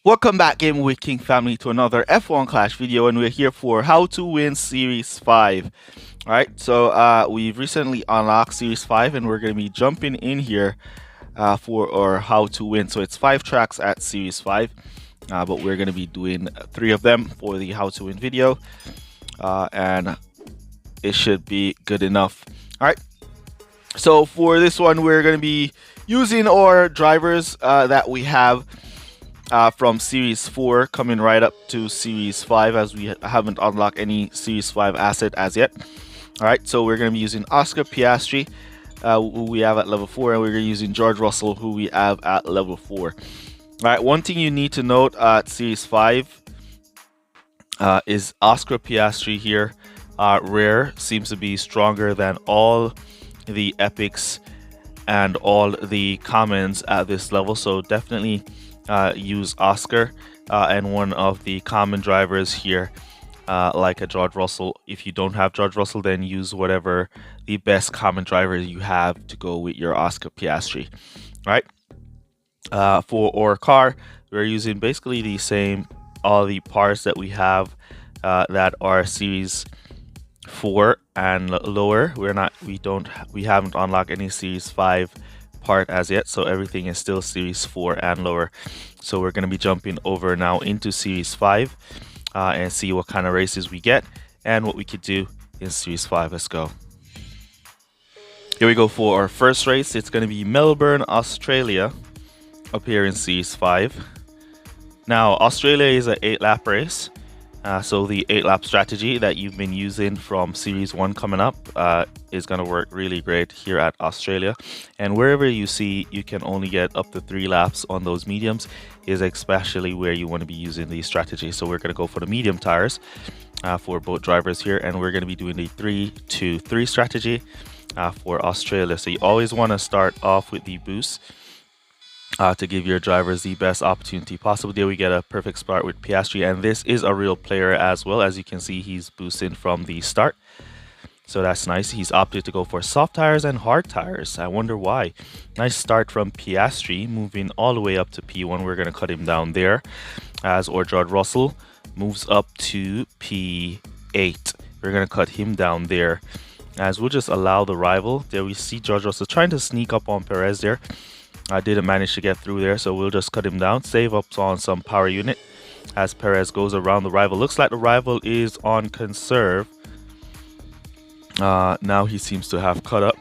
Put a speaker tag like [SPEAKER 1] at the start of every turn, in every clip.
[SPEAKER 1] Welcome back, Game with King family, to another F1 Clash video, and we're here for how to win Series 5. Alright, so we've recently unlocked Series 5, and we're going to be jumping in here for our how to win. So it's 5 tracks at Series 5, but we're going to be doing 3 of them for the how to win video, and it should be good enough. Alright, so for this one, we're going to be using our drivers that we have from Series 4 coming right up to Series 5, as we haven't unlocked any Series 5 asset as yet. Alright, so we're going to be using Oscar Piastri, who we have at level 4, and we're going to be using George Russell, who we have at level 4. Alright, one thing you need to note at Series 5 is Oscar Piastri here. Rare seems to be stronger than all the epics and all the commons at this level, so definitely use Oscar and one of the common drivers here, like a George Russell. If you don't have George Russell, then use whatever the best common driver you have to go with your Oscar Piastri. Right? For our car, we're using basically the same, all the parts that we have that are Series 4 and lower. We haven't unlocked any Series 5 part as yet, so everything is still Series 4 and lower. So we're going to be jumping over now into Series 5 and see what kind of races we get and what we could do in Series 5. Let's go. Here we go for our first race. It's going to be Melbourne, Australia, up here in Series 5. Now, Australia is an 8-lap race. So the 8-lap strategy that you've been using from Series 1 coming up is going to work really great here at Australia. And wherever you see you can only get up to 3 laps on those mediums is especially where you want to be using these strategies. So we're going to go for the medium tires for both drivers here, and we're going to be doing the 3-2-3 strategy for Australia. So you always want to start off with the boost to give your drivers the best opportunity possible. There we get a perfect start with Piastri, and this is a real player as well. As you can see, he's boosting from the start, so that's nice. He's opted to go for soft tires and hard tires. I wonder why. Nice start from Piastri, moving all the way up to P1. We're going to cut him down there, as or George Russell moves up to P8. We're going to cut him down there, as we'll just allow the rival. There we see George Russell trying to sneak up on Perez there. I didn't manage to get through there, so we'll just cut him down, save up on some power unit as Perez goes around the rival. Looks like the rival is on conserve. Now he seems to have cut up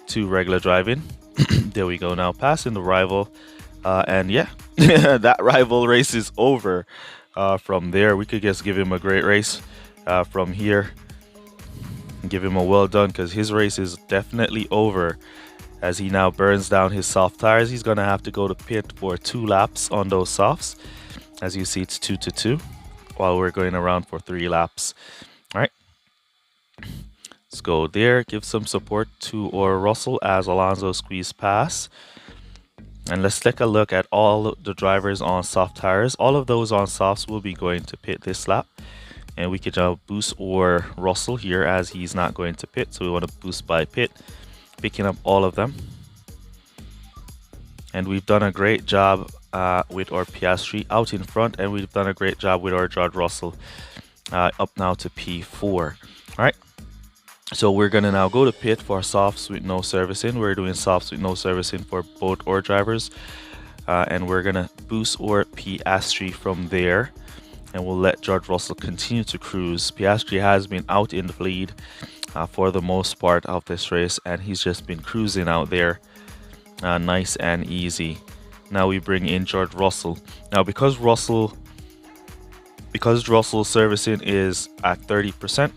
[SPEAKER 1] to regular driving. There we go, now passing the rival. And yeah, that rival race is over. From there, we could just give him a great race from here. Give him a well done, because his race is definitely over. As he now burns down his soft tires, he's going to have to go to pit for 2 laps on those softs. As you see, it's 2-2, while we're going around for 3 laps. All right. Let's go there, give some support to our Russell as Alonso squeeze past. And let's take a look at all the drivers on soft tires. All of those on softs will be going to pit this lap. And we could boost our Russell here, as he's not going to pit. So we want to boost by pit, picking up all of them. And we've done a great job with our Piastri out in front, and we've done a great job with our George Russell up now to P4. All right, so we're gonna now go to pit for softs with no servicing. We're doing softs with no servicing for both our drivers, and we're gonna boost our Piastri from there, and we'll let George Russell continue to cruise. Piastri has been out in the lead for the most part of this race, and he's just been cruising out there nice and easy. Now we bring in George Russell. Now because Russell's servicing is at 30%,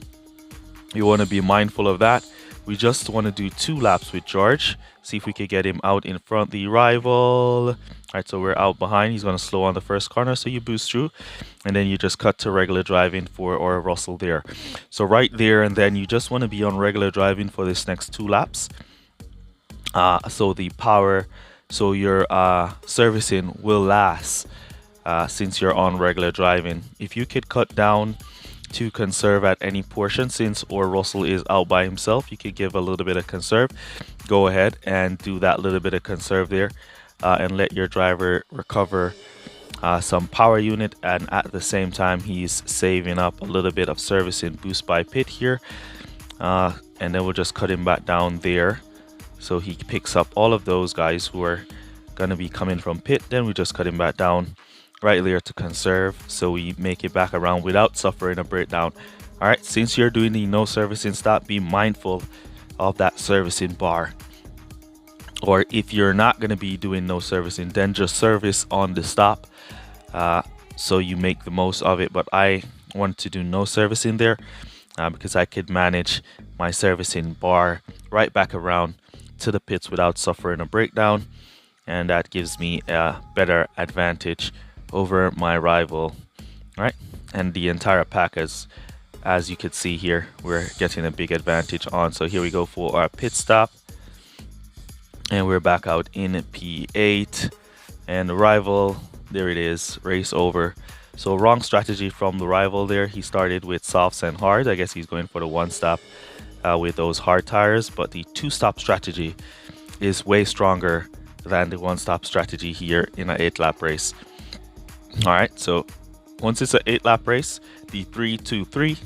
[SPEAKER 1] you want to be mindful of that. We just want to do 2 laps with George, see if we could get him out in front the rival. Alright, so we're out behind. He's going to slow on the first corner, so you boost through, and then you just cut to regular driving for our Russell there. So right there and then you just want to be on regular driving for this next 2 laps. So your servicing will last since you're on regular driving. If you could cut down to conserve at any portion, since or Russell is out by himself, you could give a little bit of conserve. Go ahead and do that little bit of conserve there, and let your driver recover some power unit, and at the same time he's saving up a little bit of servicing boost by pit here, and then we'll just cut him back down there so he picks up all of those guys who are going to be coming from pit. Then we just cut him back down right there to conserve, so we make it back around without suffering a breakdown. All right, since you're doing the no servicing stop, be mindful of that servicing bar. Or if you're not going to be doing no servicing, then just service on the stop, so you make the most of it. But I want to do no servicing there because I could manage my servicing bar right back around to the pits without suffering a breakdown, and that gives me a better advantage over my rival. All right, and the entire pack, as you can see here, we're getting a big advantage on. So here we go for our pit stop, and we're back out in P8, and the rival, there it is, race over. So wrong strategy from the rival there. He started with softs and hard. I guess he's going for the one stop with those hard tires, but the two stop strategy is way stronger than the one stop strategy here in an 8-lap race. All right, so once it's an 8-lap race, the 3-2-3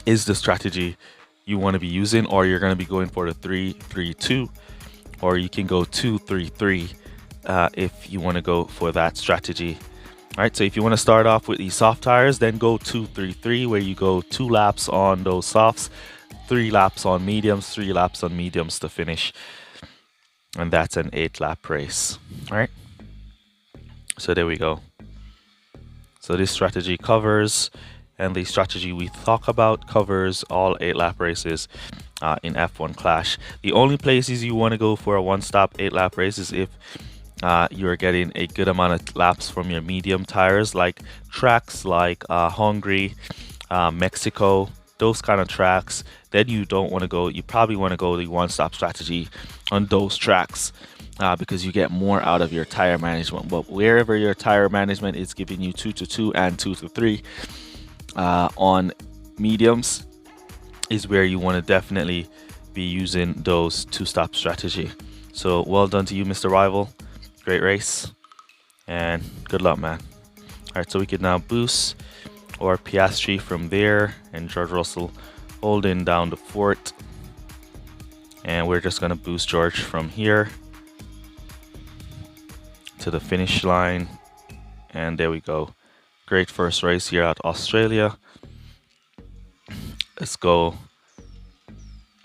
[SPEAKER 1] is the strategy you want to be using, or you're going to be going for the 3-3-2, or you can go 2-3-3 if you want to go for that strategy. All right, so if you want to start off with the soft tires, then go 2-3-3, where you go 2 laps on those softs, 3 laps on mediums, 3 laps on mediums to finish. And that's an 8-lap race. All right, so there we go. So this strategy covers, and the strategy we talk about covers all 8-lap races in F1 Clash. The only places you want to go for a one-stop 8-lap race is if you're getting a good amount of laps from your medium tires, like tracks like Hungary, Mexico, those kind of tracks. Then you don't want to go, you probably want to go the one-stop strategy on those tracks because you get more out of your tire management. But wherever your tire management is giving you 2-2 and 2-3 on mediums is where you want to definitely be using those two-stop strategy. So well done to you, Mr. Rival. Great race and good luck, man. All right, so we can now boost or Piastri from there, and George Russell holding down the fort, and we're just gonna boost George from here to the finish line, and there we go. Great first race here at Australia. Let's go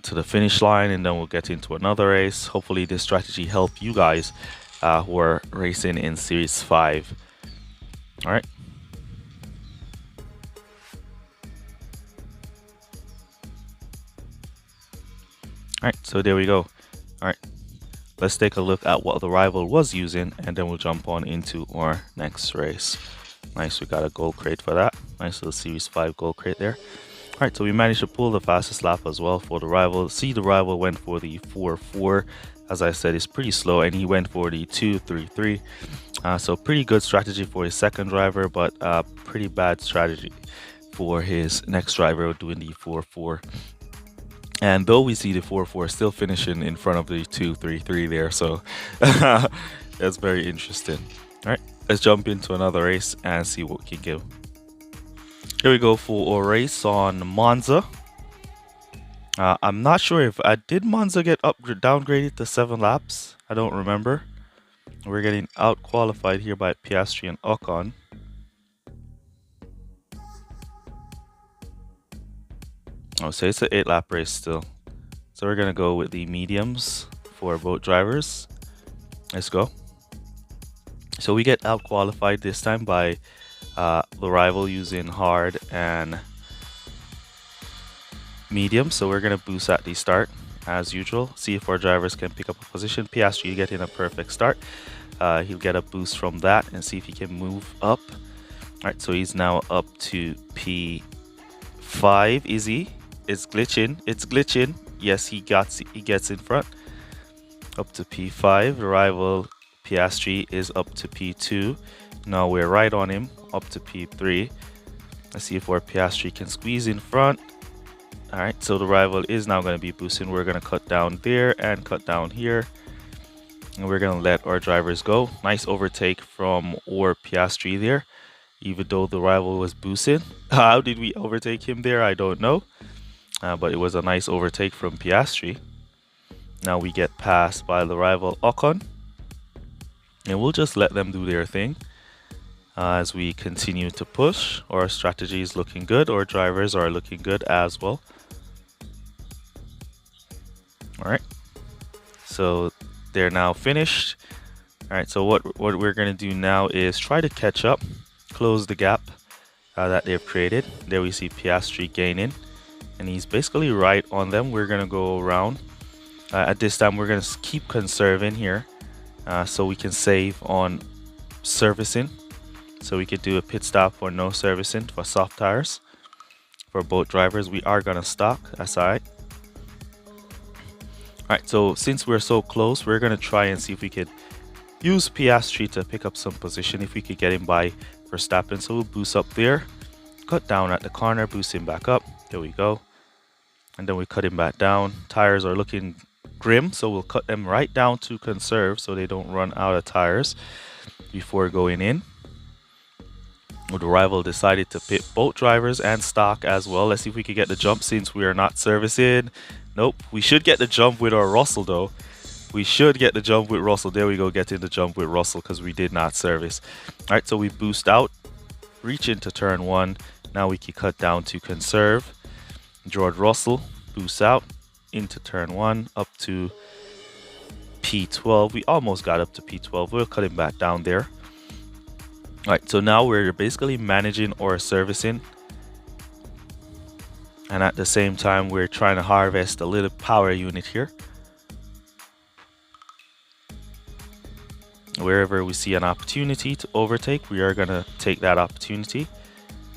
[SPEAKER 1] to the finish line, and then we'll get into another race. Hopefully this strategy help you guys who are racing in Series 5. All right. All right, so there we go. All right, let's take a look at what the rival was using, and then we'll jump on into our next race. Nice, we got a gold crate for that. Nice little Series 5 gold crate there. All right, so we managed to pull the fastest lap as well for the rival. See, the rival went for the 4-4. As I said, it's pretty slow, and he went for the 2-3-3. So pretty good strategy for his second driver, but pretty bad strategy for his next driver doing the 4-4. And though we see the 4-4 still finishing in front of the 2-3-3 there, so that's very interesting. All right, let's jump into another race and see what we can give. Here we go for a race on Monza. I'm not sure if did Monza get downgraded to 7 laps. I don't remember. We're getting out qualified here by Piastri and Ocon. Oh, so it's an 8-lap race still. So we're gonna go with the mediums for both drivers. Let's go. So we get out qualified this time by the rival using hard and medium. So we're gonna boost at the start as usual. See if our drivers can pick up a position. Piastri getting a perfect start. He'll get a boost from that and see if he can move up. All right, so he's now up to P5. Is he? It's glitching. It's glitching. Yes, he gets in front. Up to P5. The rival Piastri is up to P2. Now we're right on him. Up to P3. Let's see if our Piastri can squeeze in front. All right, so the rival is now going to be boosting. We're going to cut down there and cut down here. And we're going to let our drivers go. Nice overtake from our Piastri there, even though the rival was boosting. How did we overtake him there? I don't know. But it was a nice overtake from Piastri. Now we get passed by the rival Ocon. And we'll just let them do their thing. As we continue to push, our strategy is looking good. Our drivers are looking good as well. Alright. So they're now finished. Alright, so what we're going to do now is try to catch up, close the gap that they've created. There we see Piastri gaining, and he's basically right on them. We're going to go around. At this time, we're going to keep conserving here so we can save on servicing. So we could do a pit stop for no servicing for soft tires. For both drivers, we are going to stock. That's alright. Alright, so since we're so close, we're going to try and see if we could use Piastri to pick up some position, if we could get him by Verstappen. So we'll boost up there, cut down at the corner, boost him back up. There we go. And then we cut him back down. Tires are looking grim, so we'll cut them right down to conserve so they don't run out of tires before going in. The rival decided to pit both drivers and stock as well. Let's see if we could get the jump since we are not servicing. Nope. We should get the jump with our Russell though. We should get the jump with Russell. There we go, getting the jump with Russell because we did not service. Alright, so we boost out, reach into turn 1. Now we can cut down to conserve. George Russell boosts out into turn 1 up to P12. We almost got up to P12. We'll cut him back down there. Alright, so now we're basically managing our servicing, and at the same time we're trying to harvest a little power unit here. Wherever we see an opportunity to overtake, we are going to take that opportunity.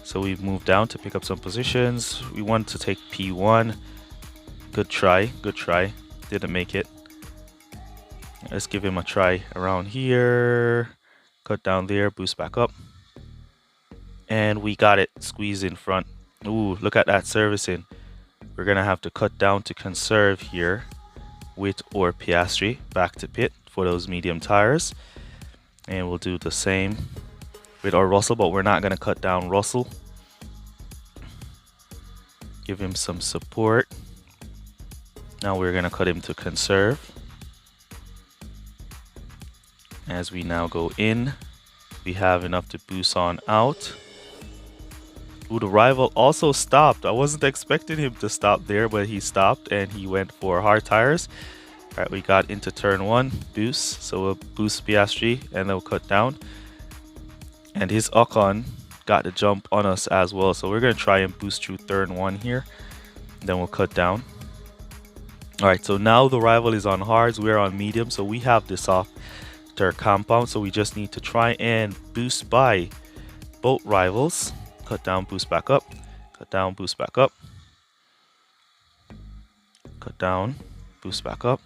[SPEAKER 1] So we've moved down to pick up some positions. We want to take P1. Good try, good try. Didn't make it. Let's give him a try around here. Cut down there, boost back up. And we got it. Squeeze in front. Ooh, look at that servicing. We're going to have to cut down to conserve here with our Piastri back to pit for those medium tires. And we'll do the same with our Russell, but we're not going to cut down Russell. Give him some support. Now we're going to cut him to conserve. As we now go in, we have enough to boost on out. Ooh, the rival also stopped. I wasn't expecting him to stop there, but he stopped and he went for hard tires. All right, we got into turn 1, boost. So we'll boost Piastri and they'll cut down. And his Ocon got the jump on us as well. So we're going to try and boost through turn 1 here. Then we'll cut down. All right, so now the rival is on hards. We're on medium, so we have this off their compound, so we just need to try and boost by both rivals. Cut down, boost back up. Cut down, boost back up. Cut down, boost back up.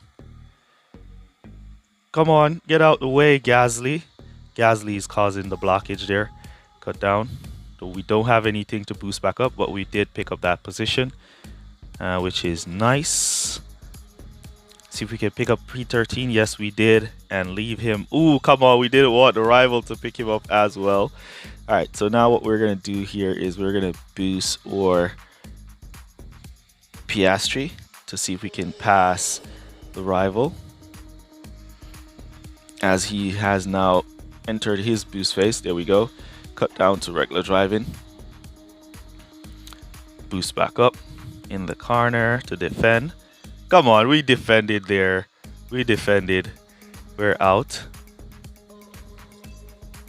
[SPEAKER 1] Come on, get out the way, Gasly. Gasly is causing the blockage there. Cut down. So we don't have anything to boost back up, but we did pick up that position, which is nice. See if we can pick up P13. Yes, we did. And leave him. Ooh, come on. We didn't want the rival to pick him up as well. All right. So now what we're going to do here is we're going to boost our Piastri to see if we can pass the rival, as he has now entered his boost phase. There we go. Cut down to regular driving. Boost back up in the corner to defend. Come on, we defended there. We defended. We're out.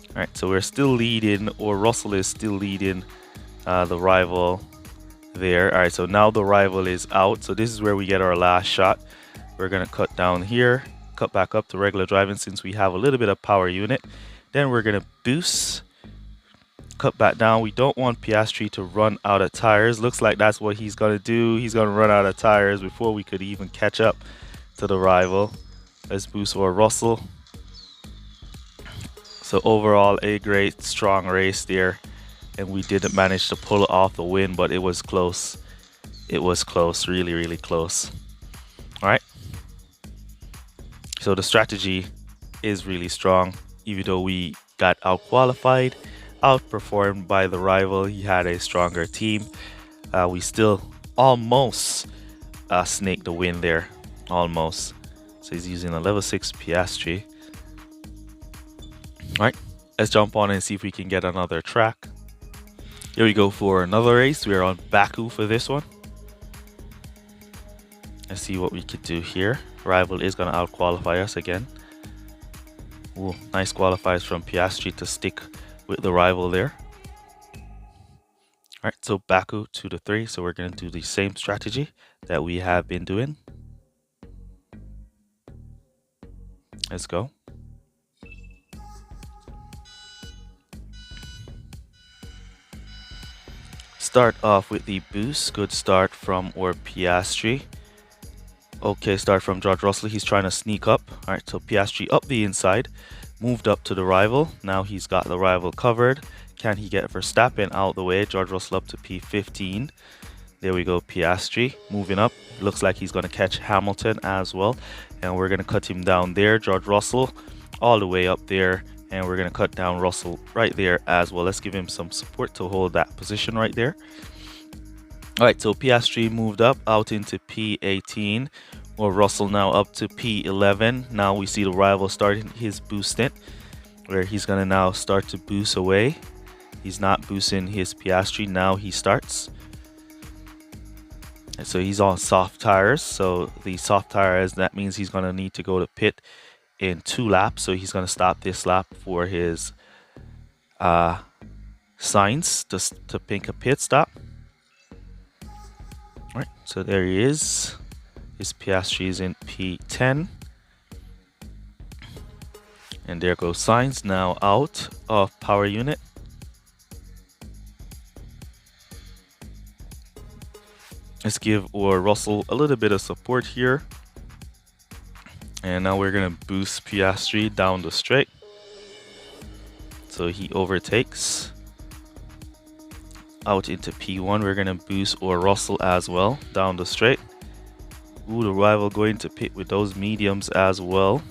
[SPEAKER 1] Alright, so we're still leading, or Russell is still leading the rival there. Alright, so now the rival is out. So this is where we get our last shot. We're going to cut down here. Cut back up to regular driving since we have a little bit of power unit. Then we're going to boost. Cut back down. We don't want Piastri to run out of tires. Looks like that's what he's going to do. He's going to run out of tires before we could even catch up to the rival. Let's boost for Russell. So overall, a great strong race there, and we didn't manage to pull off the win, but it was close. It was close, really close. All right. So the strategy is really strong. Even though we got out-qualified, outperformed by the rival, he had a stronger team. We still almost snaked the win there. Almost. So he's using a level 6 Piastri. Alright, let's jump on and see if we can get another track. Here we go for another race. We're on Baku for this one. Let's see what we could do here. Rival is going to out-qualify us again. Ooh, nice qualifiers from Piastri to stick with the rival there. Alright, so Baku 2 to 3. So we're going to do the same strategy that we have been doing. Let's go. Start off with the boost. Good start from our Piastri. Okay, start from George Russell. He's trying to sneak up. Alright, so Piastri up the inside. Moved up to the rival. Now he's got the rival covered. Can he get Verstappen out the way? George Russell up to P15. There we go, Piastri moving up. Looks like he's going to catch Hamilton as well. And we're going to cut him down there. George Russell all the way up there. And we're going to cut down Russell right there as well. Let's give him some support to hold that position right there. Alright, so Piastri moved up out into P18. Or Russell now up to P11. Now we see the rival starting his boost stint, where he's going to now start to boost away. He's not boosting his Piastri. Now he starts. And so he's on soft tires. So the soft tires, that means he's going to need to go to pit in 2 laps. So he's going to stop this lap for his signs to pick a pit stop. All right, so there he is. His Piastri is in P10. And there goes Sainz, now out of power unit. Let's give Russell a little bit of support here. And now we're going to boost Piastri down the straight. So he overtakes. Out into P1, we're going to boost Russell as well down the straight. Ooh, the rival going to pit with those mediums as well.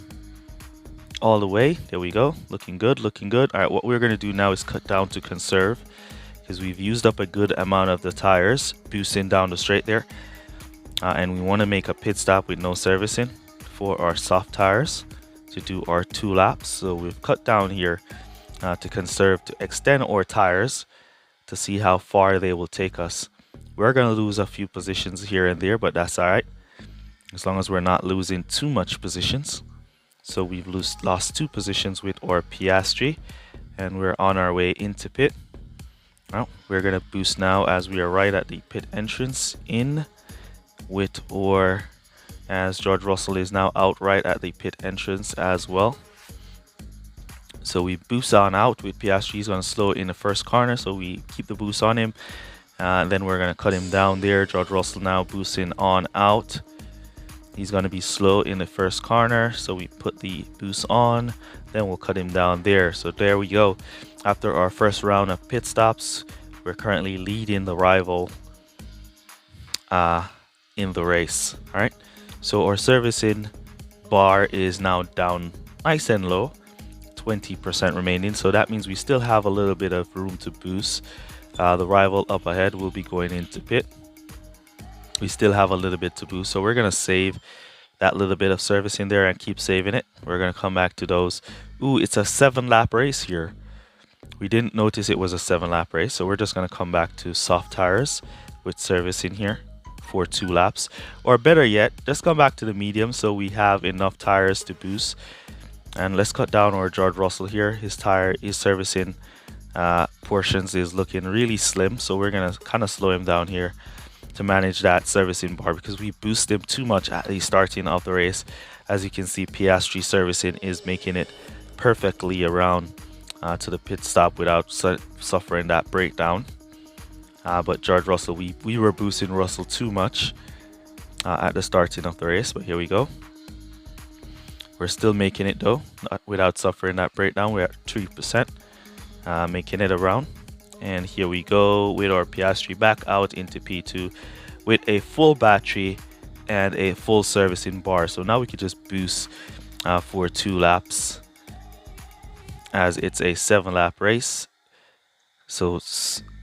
[SPEAKER 1] All the way. There we go. Looking good, looking good. All right, what we're going to do now is cut down to conserve, because we've used up a good amount of the tires, boosting down the straight there. And we want to make a pit stop with no servicing for our soft tires to do our 2 laps. So we've cut down here to conserve, to extend our tires to see how far they will take us. We're going to lose a few positions here and there, but that's all right, as long as we're not losing too much positions. So we've lost 2 positions with our Piastri, and we're on our way into pit. Now we're going to boost now as we are right at the pit entrance in with as George Russell is now out right at the pit entrance as well. So we boost on out with Piastri. He's going to slow in the first corner, so we keep the boost on him. Then we're going to cut him down there. George Russell now boosting on out. He's going to be slow in the first corner, so we put the boost on. Then we'll cut him down there. So there we go. After our first round of pit stops, we're currently leading the rival in the race. All right. So our servicing bar is now down nice and low, 20% remaining. So that means we still have a little bit of room to boost. The rival up ahead will be going into pit. We still have a little bit to boost, so we're going to save that little bit of service in there and keep saving it. We're going to come back to those. Ooh, it's a 7-lap race here. We didn't notice it was a 7-lap race, so we're just going to come back to soft tires with service in here for 2 laps. Or better yet, just come back to the medium so we have enough tires to boost. And let's cut down our George Russell here. His servicing portions is looking really slim, so we're going to kind of slow him down here to manage that servicing bar, because we boost him too much at the starting of the race. As you can see, Piastri servicing is making it perfectly around to the pit stop without suffering that breakdown. But George Russell, we were boosting Russell too much at the starting of the race. But here we go. We're still making it though, not without suffering that breakdown. We're at 3%, making it around. And here we go with our Piastri back out into P2 with a full battery and a full servicing bar. So now we can just boost for 2 laps, as it's a 7-lap race. So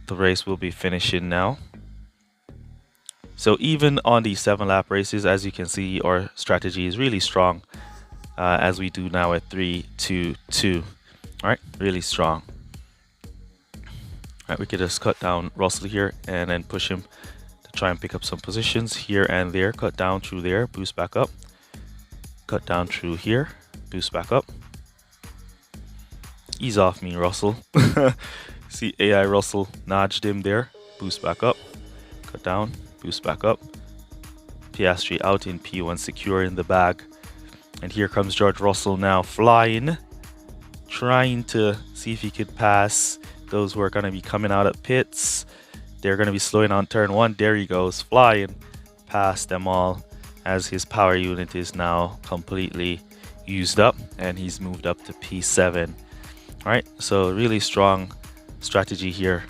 [SPEAKER 1] the race will be finishing now. So even on the 7-lap races, as you can see, our strategy is really strong, as we do now at 3-2-2. All right, really strong. All right, we could just cut down Russell here and then push him to try and pick up some positions here and there. Cut down through there, boost back up. Cut down through here, boost back up. Ease off me, Russell. See AI Russell nudged him there, boost back up. Cut down, boost back up. Piastri out in P1, secure in the bag. And here comes George Russell now flying, trying to see if he could pass those who are going to be coming out of pits. They're going to be slowing on turn 1. There he goes, flying past them all, as his power unit is now completely used up and he's moved up to P7. All right, so really strong strategy here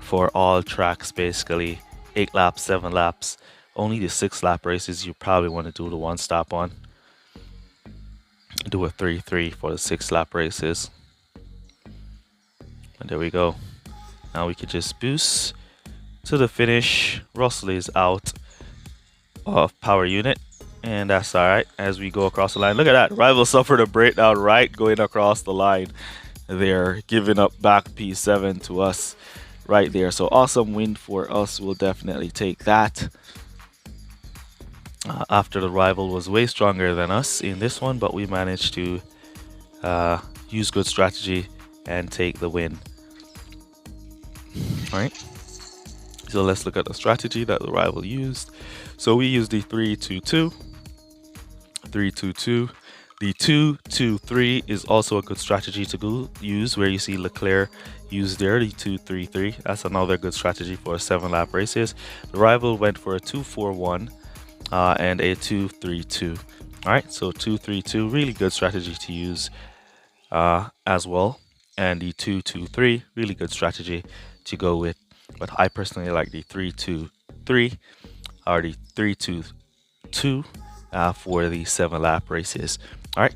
[SPEAKER 1] for all tracks, basically 8 laps, 7 laps. Only the 6-lap races you probably want to do the 1-stop on. Do a 3-3 for the 6-lap races. And there we go. Now we could just boost to the finish. Russell is out of power unit, and that's all right as we go across the line. Look at that, rival suffered a breakdown right going across the line. They're giving up back P7 to us right there. So awesome win for us. We'll definitely take that. After the rival was way stronger than us in this one, but we managed to use good strategy and take the win. All right, so let's look at the strategy that the rival used. So we used the 3-2-2, 3-2-2. The 2-2-3 is also a good strategy to use, where you see Leclerc use there, the 2-3-3. That's another good strategy for 7-lap races. The rival went for a 2-4-1 and a 2-3-2. All right, so 2-3-2, really good strategy to use as well. And the 2-2-3, really good strategy to go with. But I personally like the 3-2-3 or the 3-2-2 for the 7-lap races. All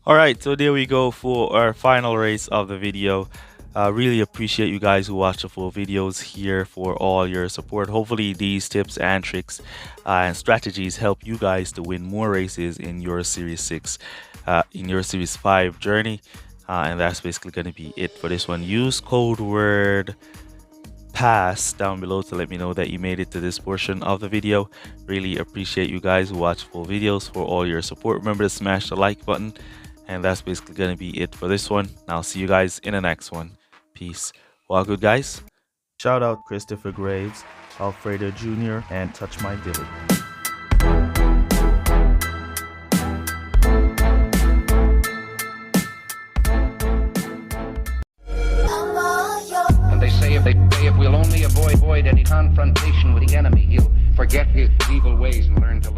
[SPEAKER 1] right, so there we go for our final race of the video. Really appreciate you guys who watch the full videos here for all your support. Hopefully these tips and tricks and strategies help you guys to win more races in your Series 6, in your Series 5 journey. And that's basically going to be it for this one. Use code word PASS down below to let me know that you made it to this portion of the video. Really appreciate you guys who watch full videos for all your support. Remember to smash the like button. And that's basically going to be it for this one. I'll see you guys in the next one. Peace. Well, good guys. Shout out Christopher Graves, Alfredo Jr., and Touch My Dilly.
[SPEAKER 2] If we'll only avoid any confrontation with the enemy, he'll forget his evil ways and learn to love.